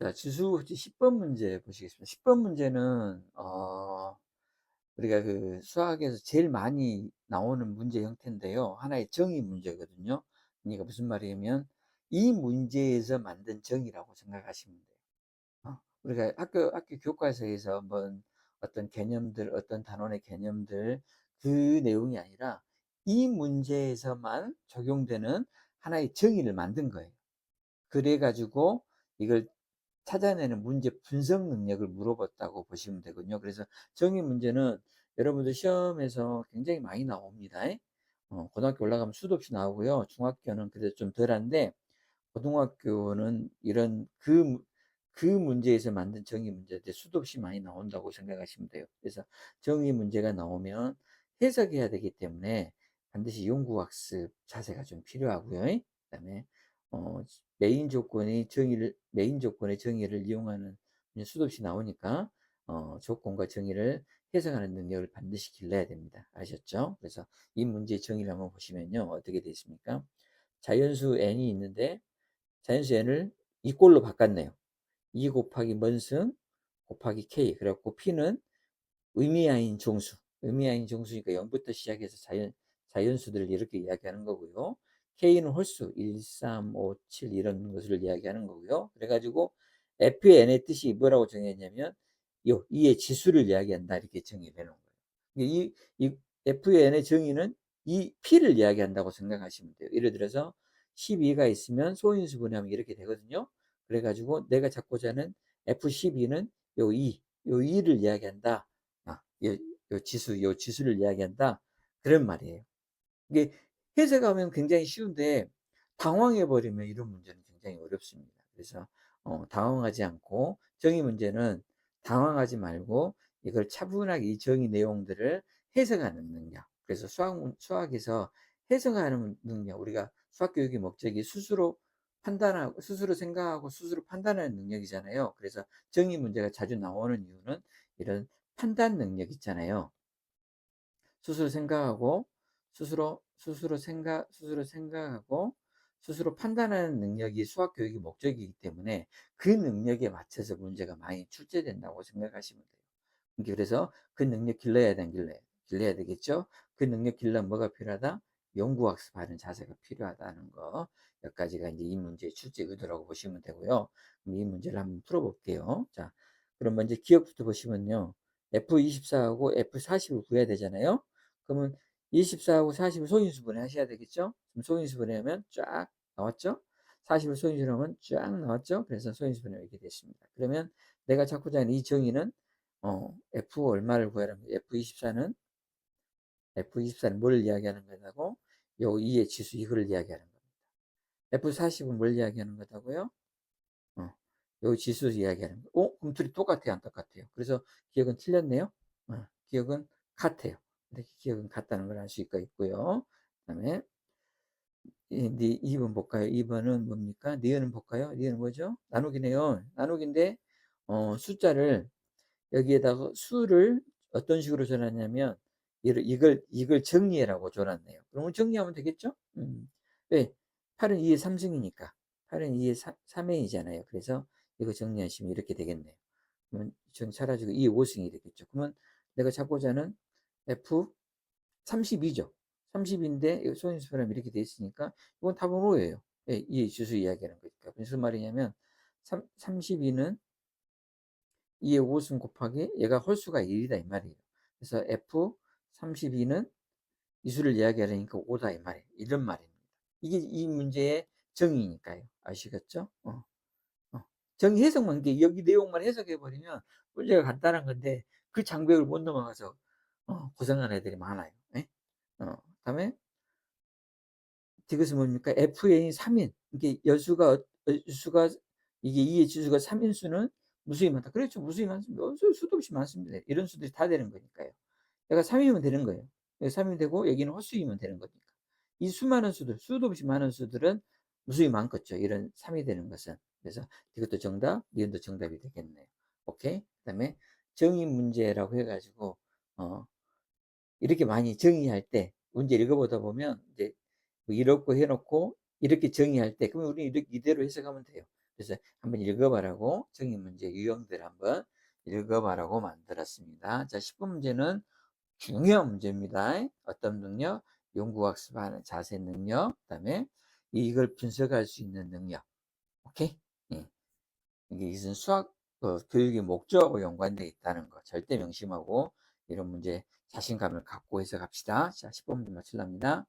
자, 지수 10번 문제 보시겠습니다. 10번 문제는 우리가 그 수학에서 제일 많이 나오는 문제 형태인데요. 하나의 정의 문제거든요. 그러니까 무슨 말이냐면 이 문제에서 만든 정의라고 생각하시면 돼요. 우리가 학교 교과서에서 한번 어떤 개념들, 어떤 단원의 개념들 그 내용이 아니라 이 문제에서만 적용되는 하나의 정의를 만든 거예요. 그래 가지고 이걸 찾아내는 문제 분석 능력을 물어봤다고 보시면 되거든요. 그래서 정의 문제는 여러분들 시험에서 굉장히 많이 나옵니다. 고등학교 올라가면 수도 없이 나오고요. 중학교는 그래도 좀 덜한데 고등학교는 이런 그 문제에서 만든 정의 문제들 수도 없이 많이 나온다고 생각하시면 돼요. 그래서 정의 문제가 나오면 해석해야 되기 때문에 반드시 연구학습 자세가 좀 필요하고요. 그다음에 어, 메인 조건의 정의를 이용하는 수도 없이 나오니까 조건과 정의를 해석하는 능력을 반드시 길러야 됩니다. 아셨죠? 그래서 이 문제의 정의를 한번 보시면요. 어떻게 되어 있습니까? 자연수 n이 있는데 자연수 n을 이꼴로 바꿨네요. 2 곱하기 먼승 곱하기 k. 그래갖고 p는 의미하인 정수. 의미하인 정수니까 0부터 시작해서 자연수들을 이렇게 이야기하는 거고요. k는 홀수 1, 3, 5, 7 이런 것을 이야기하는 거고요. 그래가지고 f의 n의 뜻이 뭐라고 정했냐면 이의 지수를 이야기한다 이렇게 정의되는 거예요. 이 f의 n의 정의는 이 p를 이야기한다고 생각하시면 돼요. 예를 들어서 12가 있으면 소인수분해하면 이렇게 되거든요. 그래가지고 내가 찾고자 하는 F12는 요 2를 이야기한다. 요 지수를 이야기한다. 그런 말이에요. 이게 해석하면 굉장히 쉬운데 당황해버리면 이런 문제는 굉장히 어렵습니다. 그래서 당황하지 않고 정의 문제는 당황하지 말고 이걸 차분하게 이 정의 내용들을 해석하는 능력. 그래서 수학에서 해석하는 능력, 우리가 수학 교육의 목적이 스스로 판단하고 스스로 생각하고 스스로 판단하는 능력이잖아요. 그래서 정의 문제가 자주 나오는 이유는 이런 판단 능력 있잖아요. 스스로 생각하고 스스로 생각하고 스스로 판단하는 능력이 수학 교육의 목적이기 때문에 그 능력에 맞춰서 문제가 많이 출제된다고 생각하시면 돼요. 그래서 그 능력 길러야 되겠죠. 그 능력 길러면 뭐가 필요하다? 연구학습하는 자세가 필요하다는 거. 몇 가지가 이제 이 문제의 출제 의도라고 보시면 되고요. 그럼 이 문제를 한번 풀어볼게요. 자, 그럼 먼저 기억부터 보시면요. F24하고 F40을 구해야 되잖아요. 그러면 24하고 40을 소인수분해 하셔야 되겠죠. 그럼 소인수분해하면 쫙 나왔죠. 40을 소인수분해하면 쫙 나왔죠. 그래서 소인수분해 이렇게 됐습니다. 그러면 내가 찾고자 하는 이 정의는 F 얼마를 구하라는 거예요. F24는 뭘 이야기하는 거냐고? 요 2의 지수 이거를 이야기하는 겁니다. F40은 뭘 이야기하는 거다고요? 요 지수 이야기하는 거. 그럼 둘이 똑같아요, 안 똑같아요? 그래서 기억은 틀렸네요. 기억은 같아요. 이렇게 기억은 같다는 걸 알 수 있고요. 그다음에 2번 볼까요? 2번은 뭡니까? 니은은 볼까요? 니은은 뭐죠? 나누기네요. 나누기인데 숫자를 여기에다가 수를 어떤 식으로 줘놨냐면 이걸 정리해라고 줘놨네요. 그러면 정리하면 되겠죠? 왜? 8은 2의 3승이니까 8은 2의 3회이잖아요. 그래서 이거 정리하시면 이렇게 되겠네요. 그러면 정 사라지고 2의 5승이 되겠죠. 그러면 내가 찾고자 하는 F 32죠. 30인데 소인수분하면 이렇게 돼 있으니까 이건 답은 5예요. 예, 이 주수 이야기하는 거니까. 무슨 말이냐면 32는 2의 5승 곱하기 얘가 홀수가 1이다 이 말이에요. 그래서 F32는 이수를 이야기하려니까 5다 이 말이에요. 이런 말입니다. 이게 이 문제의 정의니까요. 아시겠죠? 정의 해석만 여기 내용만 해석해 버리면 문제가 간단한 건데 그 장벽을 못 넘어가서 고생하는 애들이 많아요. 예? 다음에 이것은 뭡니까? FN이 3인. 이게 여수가 이게 2의 지수가 3인수는 무수히 많다. 그렇죠. 무수히 많습니다. 수도 없이 많습니다. 이런 수들이 다 되는 거니까요. 얘가 3이면 되는 거예요. 여기 3이 되고 여기는 홀수이면 되는 거니까. 이 수많은 수들, 수도 없이 많은 수들은 무수히 많겠죠. 이런 3이 되는 것은. 그래서 이것도 정답, 니은도 정답이 되겠네요. 오케이? 그다음에 정의 문제라고 해가지고 이렇게 많이 정의할 때 문제 읽어보다 보면 이제 뭐 이렇고 해 놓고 이렇게 정의할 때 그러면 우리는 이렇게 이대로 해석하면 돼요. 그래서 한번 읽어봐라고 정의 문제 유형들 한번 읽어봐라고 만들었습니다. 자, 10번 문제는 중요한 문제입니다. 어떤 능력? 연구학습하는 자세 능력, 그다음에 이걸 분석할 수 있는 능력. 오케이? 예. 이게 이것은 수학 교육의 목적하고 연관되어 있다는 거 절대 명심하고 이런 문제 자신감을 갖고 해석합시다. 자, 10번 문제 맞추랍니다.